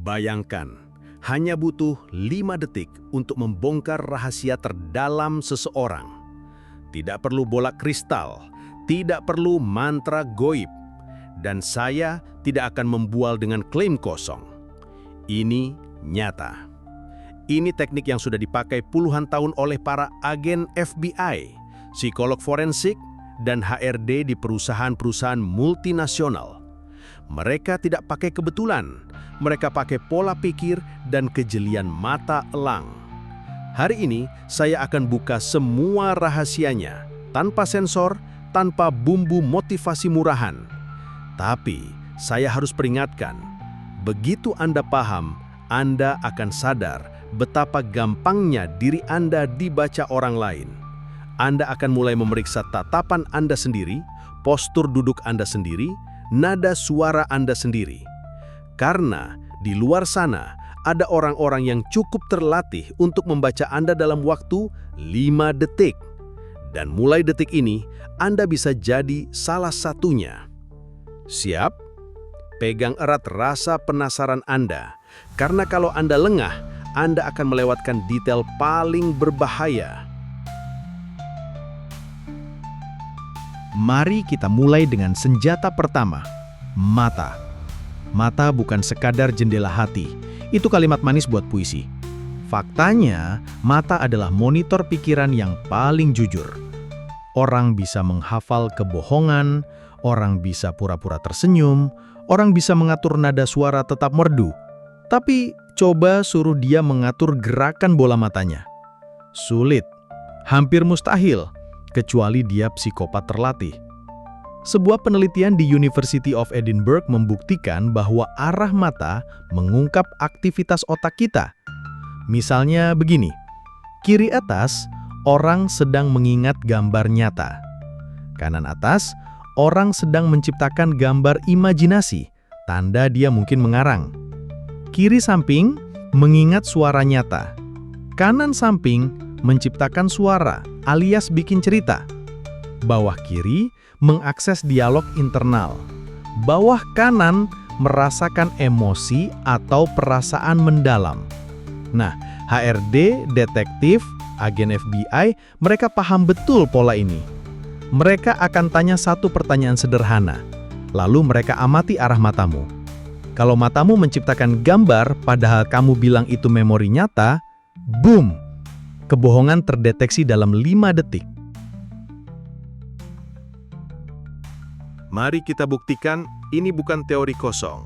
Bayangkan, hanya butuh 5 detik untuk membongkar rahasia terdalam seseorang. Tidak perlu bola kristal, tidak perlu mantra goib, dan saya tidak akan membual dengan klaim kosong. Ini nyata. Ini teknik yang sudah dipakai puluhan tahun oleh para agen FBI, psikolog forensik, dan HRD di perusahaan-perusahaan multinasional. Mereka tidak pakai kebetulan, mereka pakai pola pikir dan kejelian mata elang. Hari ini, saya akan buka semua rahasianya, tanpa sensor, tanpa bumbu motivasi murahan. Tapi, saya harus peringatkan, begitu Anda paham, Anda akan sadar betapa gampangnya diri Anda dibaca orang lain. Anda akan mulai memeriksa tatapan Anda sendiri, postur duduk Anda sendiri, nada suara Anda sendiri. Karena di luar sana ada orang-orang yang cukup terlatih untuk membaca Anda dalam waktu 5 detik. Dan mulai detik ini, Anda bisa jadi salah satunya. Siap? Pegang erat rasa penasaran Anda. Karena kalau Anda lengah, Anda akan melewatkan detail paling berbahaya. Mari kita mulai dengan senjata pertama, mata. Mata bukan sekadar jendela hati, itu kalimat manis buat puisi. Faktanya, mata adalah monitor pikiran yang paling jujur. Orang bisa menghafal kebohongan, orang bisa pura-pura tersenyum, orang bisa mengatur nada suara tetap merdu. Tapi coba suruh dia mengatur gerakan bola matanya. Sulit, hampir mustahil. Kecuali dia psikopat terlatih. Sebuah penelitian di University of Edinburgh membuktikan bahwa arah mata mengungkap aktivitas otak kita. Misalnya begini, kiri atas, orang sedang mengingat gambar nyata. Kanan atas, orang sedang menciptakan gambar imajinasi, tanda dia mungkin mengarang. Kiri samping, mengingat suara nyata. Kanan samping, menciptakan suara alias bikin cerita. Bawah kiri mengakses dialog internal. Bawah kanan merasakan emosi atau perasaan mendalam. Nah, HRD, detektif, agen FBI, mereka paham betul pola ini. Mereka akan tanya satu pertanyaan sederhana. Lalu mereka amati arah matamu. Kalau matamu menciptakan gambar padahal kamu bilang itu memori nyata, boom! Kebohongan terdeteksi dalam 5 detik. Mari kita buktikan ini bukan teori kosong.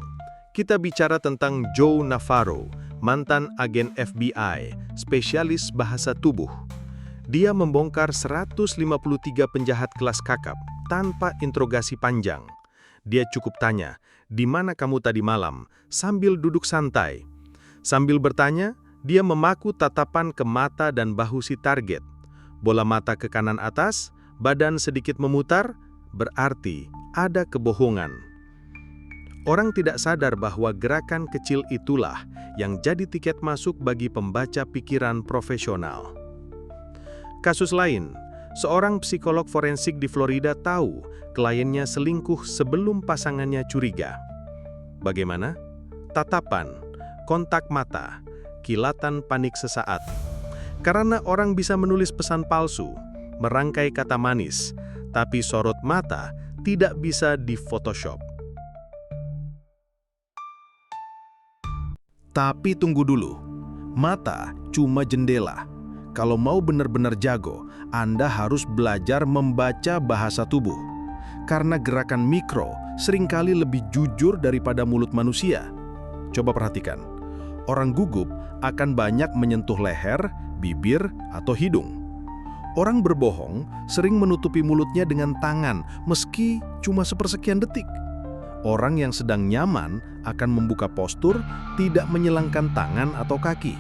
Kita bicara tentang Joe Navarro, mantan agen FBI, spesialis bahasa tubuh. Dia membongkar 153 penjahat kelas kakap tanpa interogasi panjang. Dia cukup tanya, "Di mana kamu tadi malam?" sambil duduk santai. Sambil bertanya, dia memaku tatapan ke mata dan bahu si target. Bola mata ke kanan atas, badan sedikit memutar, berarti ada kebohongan. Orang tidak sadar bahwa gerakan kecil itulah yang jadi tiket masuk bagi pembaca pikiran profesional. Kasus lain, seorang psikolog forensik di Florida tahu kliennya selingkuh sebelum pasangannya curiga. Bagaimana? Tatapan, kontak mata, kilatan panik sesaat. Karena orang bisa menulis pesan palsu, merangkai kata manis, tapi sorot mata tidak bisa di Photoshop. Tapi tunggu dulu, mata cuma jendela. Kalau mau benar-benar jago, Anda harus belajar membaca bahasa tubuh. Karena gerakan mikro seringkali lebih jujur daripada mulut manusia. Coba perhatikan, orang gugup akan banyak menyentuh leher, bibir, atau hidung. Orang berbohong sering menutupi mulutnya dengan tangan, meski cuma sepersekian detik. Orang yang sedang nyaman akan membuka postur, tidak menyilangkan tangan atau kaki.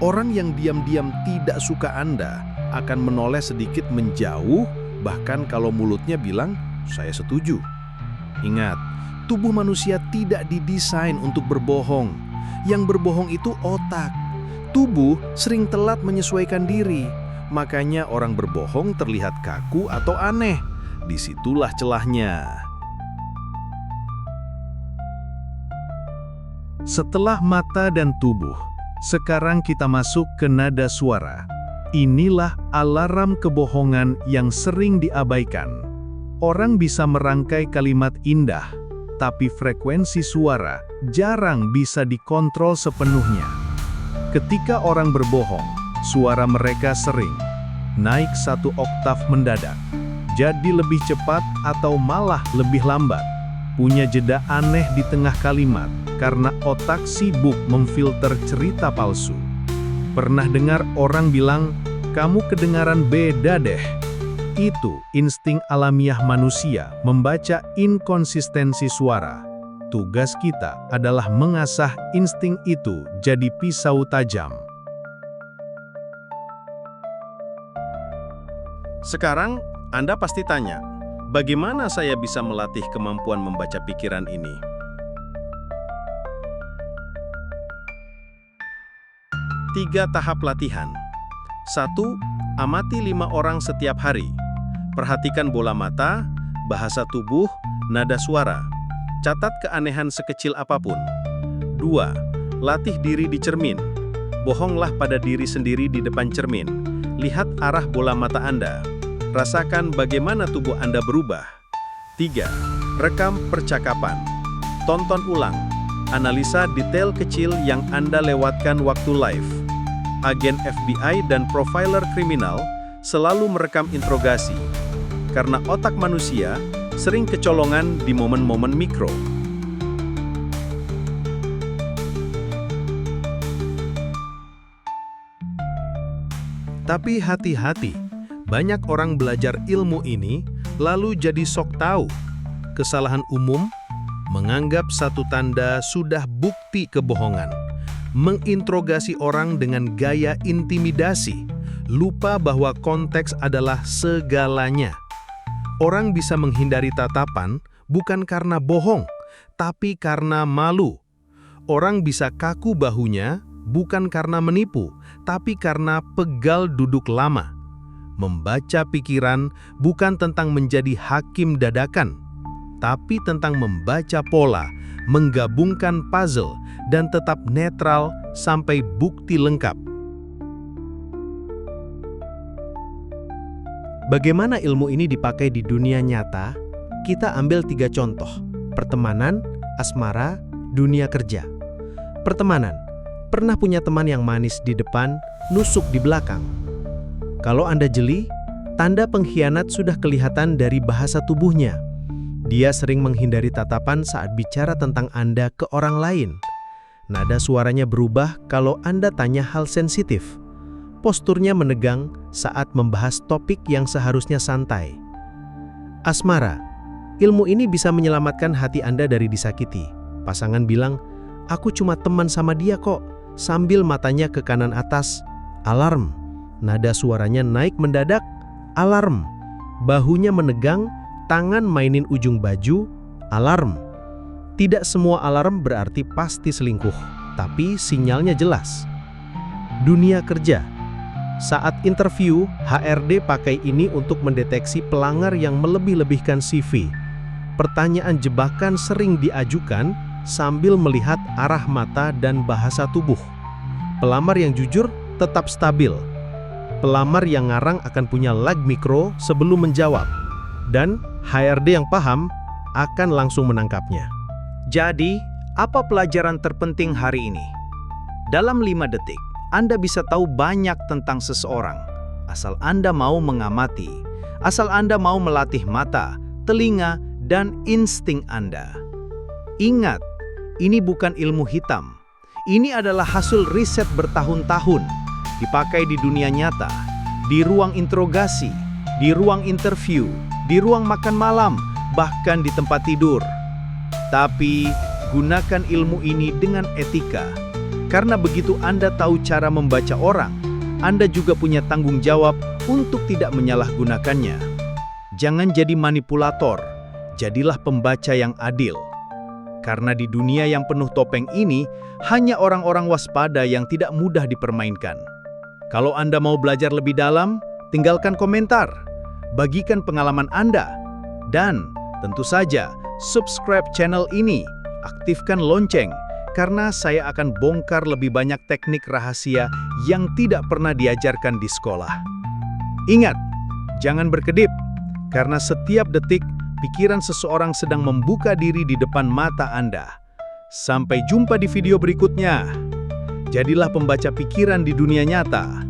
Orang yang diam-diam tidak suka Anda akan menoleh sedikit menjauh, bahkan kalau mulutnya bilang, "Saya setuju." Ingat, tubuh manusia tidak didesain untuk berbohong. Yang berbohong itu otak. Tubuh sering telat menyesuaikan diri. Makanya orang berbohong terlihat kaku atau aneh. Disitulah celahnya. Setelah mata dan tubuh, sekarang kita masuk ke nada suara. Inilah alarm kebohongan yang sering diabaikan. Orang bisa merangkai kalimat indah, tapi frekuensi suara jarang bisa dikontrol sepenuhnya. Ketika orang berbohong, suara mereka sering naik 1 oktav mendadak, jadi lebih cepat atau malah lebih lambat. Punya jeda aneh di tengah kalimat karena otak sibuk memfilter cerita palsu. Pernah dengar orang bilang, "Kamu kedengaran beda deh." Itu insting alamiah manusia membaca inkonsistensi suara. Tugas kita adalah mengasah insting itu jadi pisau tajam. Sekarang, Anda pasti tanya, bagaimana saya bisa melatih kemampuan membaca pikiran ini? Tiga tahap latihan. 1. Amati 5 orang setiap hari. Perhatikan bola mata, bahasa tubuh, nada suara. Catat keanehan sekecil apapun. 2. Latih diri di cermin. Bohonglah pada diri sendiri di depan cermin. Lihat arah bola mata Anda. Rasakan bagaimana tubuh Anda berubah. 3. Rekam percakapan. Tonton ulang. Analisa detail kecil yang Anda lewatkan waktu live. Agen FBI dan profiler kriminal selalu merekam interogasi, karena otak manusia sering kecolongan di momen-momen mikro. Tapi hati-hati, banyak orang belajar ilmu ini lalu jadi sok tahu. Kesalahan umum, menganggap satu tanda sudah bukti kebohongan. Menginterogasi orang dengan gaya intimidasi, lupa bahwa konteks adalah segalanya. Orang bisa menghindari tatapan bukan karena bohong, tapi karena malu. Orang bisa kaku bahunya bukan karena menipu, tapi karena pegal duduk lama. Membaca pikiran bukan tentang menjadi hakim dadakan, tapi tentang membaca pola, menggabungkan puzzle, dan tetap netral sampai bukti lengkap. Bagaimana ilmu ini dipakai di dunia nyata? Kita ambil 3 contoh: pertemanan, asmara, dunia kerja. Pertemanan, pernah punya teman yang manis di depan, nusuk di belakang. Kalau Anda jeli, tanda pengkhianat sudah kelihatan dari bahasa tubuhnya. Dia sering menghindari tatapan saat bicara tentang Anda ke orang lain. Nada suaranya berubah kalau Anda tanya hal sensitif. Posturnya menegang saat membahas topik yang seharusnya santai. Asmara, ilmu ini bisa menyelamatkan hati Anda dari disakiti. Pasangan bilang, "Aku cuma teman sama dia kok," sambil matanya ke kanan atas. Alarm. Nada suaranya naik mendadak. Alarm. Bahunya menegang, tangan mainin ujung baju. Alarm. Tidak semua alarm berarti pasti selingkuh, tapi sinyalnya jelas. Dunia kerja. Saat interview, HRD pakai ini untuk mendeteksi pelanggar yang melebih-lebihkan CV. Pertanyaan jebakan sering diajukan sambil melihat arah mata dan bahasa tubuh. Pelamar yang jujur tetap stabil. Pelamar yang ngarang akan punya lag mikro sebelum menjawab. Dan HRD yang paham akan langsung menangkapnya. Jadi, apa pelajaran terpenting hari ini? Dalam 5 detik, Anda bisa tahu banyak tentang seseorang. Asal Anda mau mengamati, asal Anda mau melatih mata, telinga, dan insting Anda. Ingat, ini bukan ilmu hitam. Ini adalah hasil riset bertahun-tahun, dipakai di dunia nyata, di ruang interogasi, di ruang interview, di ruang makan malam, bahkan di tempat tidur. Tapi, gunakan ilmu ini dengan etika. Karena begitu Anda tahu cara membaca orang, Anda juga punya tanggung jawab untuk tidak menyalahgunakannya. Jangan jadi manipulator, jadilah pembaca yang adil. Karena di dunia yang penuh topeng ini, hanya orang-orang waspada yang tidak mudah dipermainkan. Kalau Anda mau belajar lebih dalam, tinggalkan komentar, bagikan pengalaman Anda, dan tentu saja subscribe channel ini, aktifkan lonceng, karena saya akan bongkar lebih banyak teknik rahasia yang tidak pernah diajarkan di sekolah. Ingat, jangan berkedip, karena setiap detik pikiran seseorang sedang membuka diri di depan mata Anda. Sampai jumpa di video berikutnya. Jadilah pembaca pikiran di dunia nyata.